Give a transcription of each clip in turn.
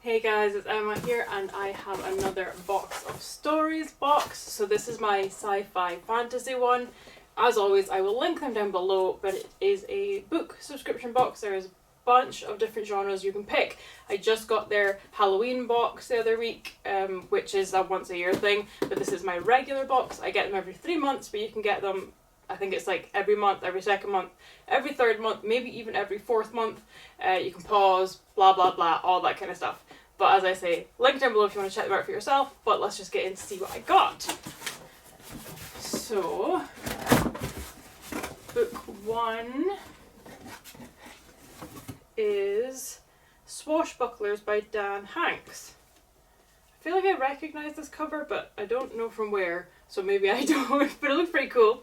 Hey guys, it's Emma here and I have another box of stories box. So this is my sci-fi fantasy one. As always, I will link them down below, but it is a book subscription box. There is a bunch of different genres you can pick. I just got their Halloween box the other week, which is a once a year thing, but this is my regular box. I get them every 3 months, but you can get them, I think it's like every month, every second month, every third month, maybe even every fourth month. You can pause, blah blah blah, all that kind of stuff. But as I say, link down below if you want to check them out for yourself, but let's just get in to see what I got. So, book one is Swashbucklers by Dan Hanks. I feel like I recognise this cover, but I don't know from where, so maybe I don't, but it looks pretty cool.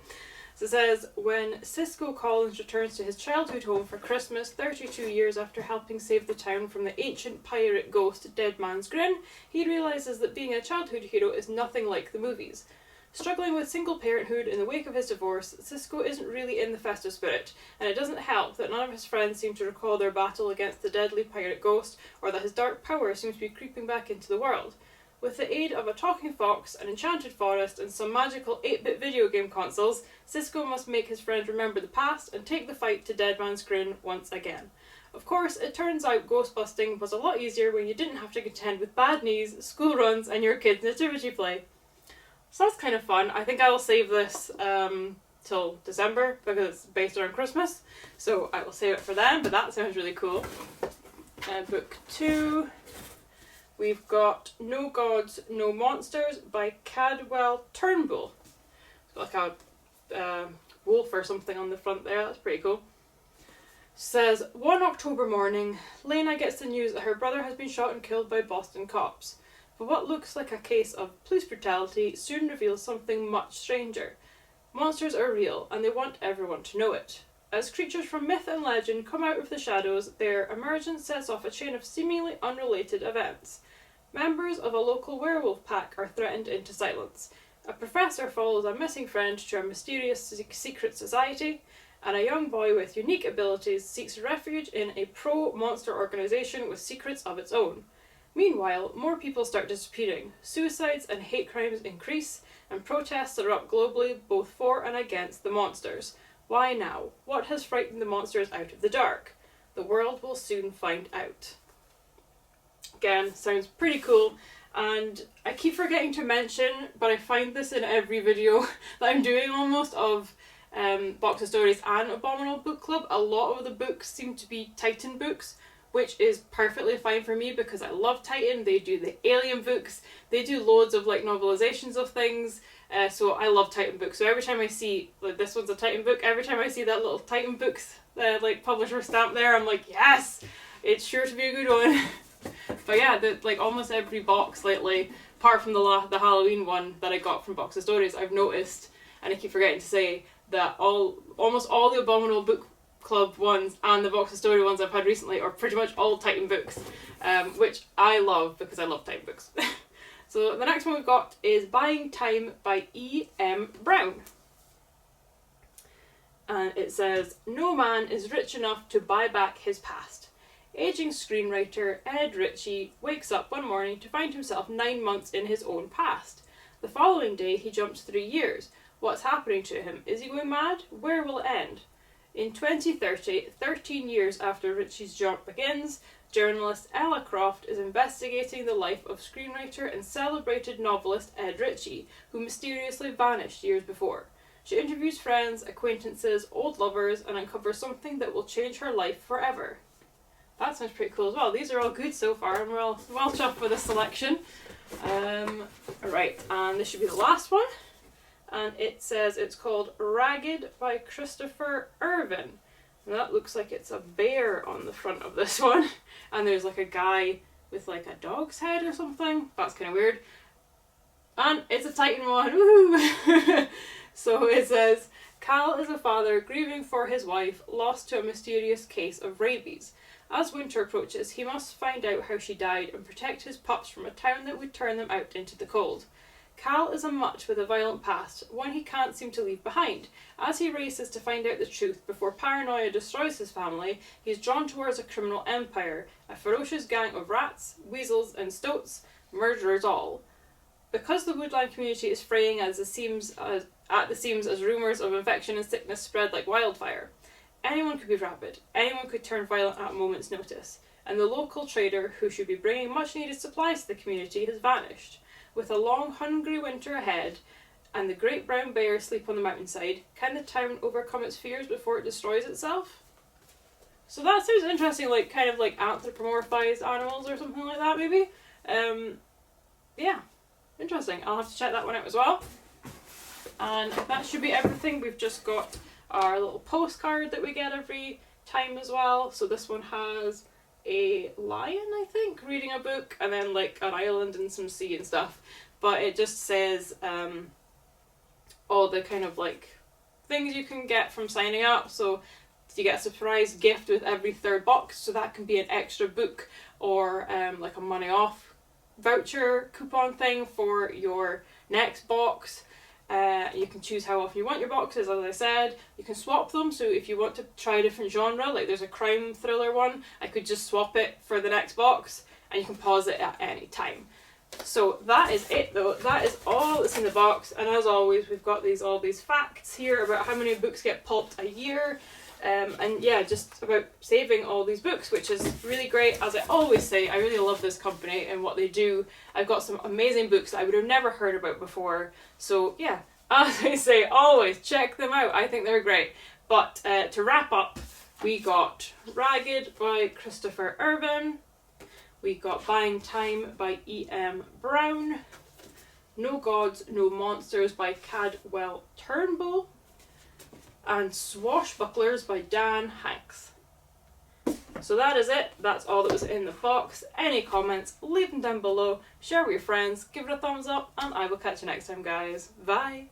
So it says, when Cisco Collins returns to his childhood home for Christmas 32 years after helping save the town from the ancient pirate ghost Dead Man's Grin, he realises that being a childhood hero is nothing like the movies. Struggling with single parenthood in the wake of his divorce, Cisco isn't really in the festive spirit, and it doesn't help that none of his friends seem to recall their battle against the deadly pirate ghost, or that his dark power seems to be creeping back into the world. With the aid of a talking fox, an enchanted forest, and some magical 8-bit video game consoles, Cisco must make his friend remember the past and take the fight to Dead Man's Grin once again. Of course, it turns out ghost busting was a lot easier when you didn't have to contend with bad knees, school runs, and your kid's nativity play. So that's kind of fun. I think I will save this till December because it's based around Christmas, so I will save it for then, but that sounds really cool. Book two. We've got No Gods, No Monsters by Cadwell Turnbull. It's got like a wolf or something on the front there, that's pretty cool. Says, one October morning, Lena gets the news that her brother has been shot and killed by Boston cops. But what looks like a case of police brutality soon reveals something much stranger. Monsters are real, and they want everyone to know it. As creatures from myth and legend come out of the shadows, their emergence sets off a chain of seemingly unrelated events. Members of a local werewolf pack are threatened into silence. A professor follows a missing friend to a mysterious secret society, and a young boy with unique abilities seeks refuge in a pro-monster organisation with secrets of its own. Meanwhile, more people start disappearing. Suicides and hate crimes increase, and protests are up globally both for and against the monsters. Why now? What has frightened the monsters out of the dark? The world will soon find out. Again, sounds pretty cool, and I keep forgetting to mention, but I find this in every video that I'm doing almost of Box of Stories and Abominable Book Club. A lot of the books seem to be Titan books, which is perfectly fine for me because I love Titan. They do the Alien books, they do loads of like novelizations of things, so I love Titan books. So every time I see, like this one's a Titan book, every time I see that little Titan books like publisher stamp there, I'm like, yes, it's sure to be a good one. But yeah, like almost every box lately, apart from the Halloween one that I got from Box of Stories, I've noticed, and I keep forgetting to say, that almost all the Abominable Book Club ones and the Box of Story ones I've had recently are pretty much all Titan books, which I love because I love Titan books. So the next one we've got is Buying Time by E.M. Brown. And it says, no man is rich enough to buy back his past. Aging screenwriter Ed Ritchie wakes up one morning to find himself 9 months in his own past. The following day he jumps 3 years. What's happening to him? Is he going mad? Where will it end? In 2030, 13 years after Ritchie's jump begins, journalist Ella Croft is investigating the life of screenwriter and celebrated novelist Ed Ritchie, who mysteriously vanished years before. She interviews friends, acquaintances, old lovers, and uncovers something that will change her life forever. That sounds pretty cool as well. These are all good so far, and we're all well chuffed with this selection. Alright, and this should be the last one. And it says it's called Ragged by Christopher Irvin. And that looks like it's a bear on the front of this one. And there's like a guy with like a dog's head or something. That's kind of weird. And it's a Titan one. Woohoo! So it says, Cal is a father grieving for his wife, lost to a mysterious case of rabies. As winter approaches, he must find out how she died and protect his pups from a town that would turn them out into the cold. Cal is a mutt with a violent past, one he can't seem to leave behind. As he races to find out the truth before paranoia destroys his family, he is drawn towards a criminal empire, a ferocious gang of rats, weasels and stoats, murderers all. Because the woodland community is fraying at the seams as rumours of infection and sickness spread like wildfire, anyone could be rabid, anyone could turn violent at a moment's notice, and the local trader who should be bringing much needed supplies to the community has vanished. With a long, hungry winter ahead, and the great brown bear asleep on the mountainside, can the town overcome its fears before it destroys itself? So that sounds interesting, like kind of like anthropomorphized animals or something like that, maybe. Yeah, interesting. I'll have to check that one out as well. And that should be everything. We've just got our little postcard that we get every time as well. So this one has a lion, I think, reading a book, and then like an island and some sea and stuff. But it just says all the kind of like things you can get from signing up. So you get a surprise gift with every third box, so that can be an extra book or like a money off voucher coupon thing for your next box. You can choose how often you want your boxes, as I said. You can swap them, so if you want to try a different genre, like there's a crime thriller one, I could just swap it for the next box, and you can pause it at any time. So that is it though, that is all that's in the box, and as always we've got all these facts here about how many books get pulped a year, and yeah, just about saving all these books, which is really great. As I always say, I really love this company and what they do. I've got some amazing books that I would have never heard about before, so yeah, as I say, always check them out. I think they're great. But to wrap up, we got Ragged by Christopher Irvin, we got Buying Time by E.M. Brown, No Gods, No Monsters by Cadwell Turnbull, and Swashbucklers by Dan Hanks. So that is it. That's all that was in the box. Any comments, leave them down below, share with your friends, give it a thumbs up, and I will catch you next time, guys. Bye!